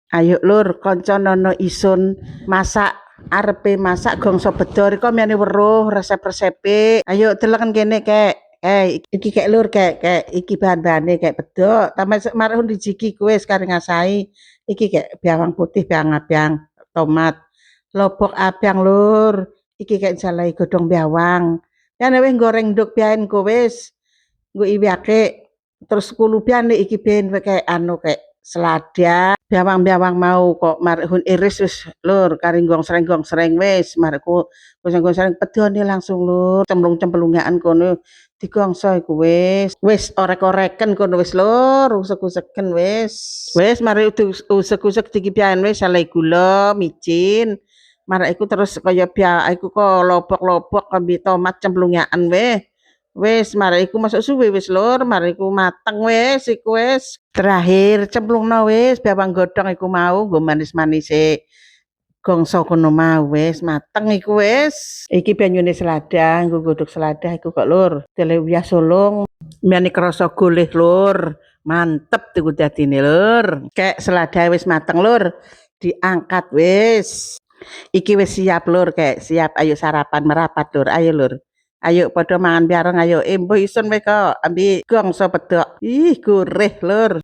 Ayo lur, kanca nono isun masak arepe masak gongso bedor iku mene weruh resep-resepe. Ayo deleng kene kek. Iki kek lur kek iki bahan-bahane kek bedok. Tambah marun dijiki kuwi sekali ngasai. Iki kek bawang putih, bawang abang, tomat, lobok abang lur. Iki kek jalai godhong bawang. Kan wis goreng nduk biyen ku wis. Nggo iwake terus kulupian iki ben kek anu kek selada bawang-bawang mau kok marek iris wis lur kari gongsreng-gongsreng wis marekku gongsreng pedone langsung lur cemplung-cemplungan kono digongso iku wis orek-oreken kono wis lur usek-useken wis mari usek-usek dikipian wis saleh gula micin marek iku terus kaya iku kok lobok-lobok kambi tomat cemplungan wis marek iku masuk suwe wis lur marek iku mateng wis iku wis terakhir cemplungno wis bawang godhong iku mau nggo manis-manise gongso kono mau wis mateng iku wis iki banyune selada nggo godhog selada iku kok lur tele uyah solong mene krasa goleh lur mantep iku dadine lur kek selada wis mateng lur diangkat wis iki wis siap lur kek siap ayo sarapan merapat lur ayo lur ayo padha mangan bareng ayo mbuh isun wae kok ambi gongso pedok ih gurih lur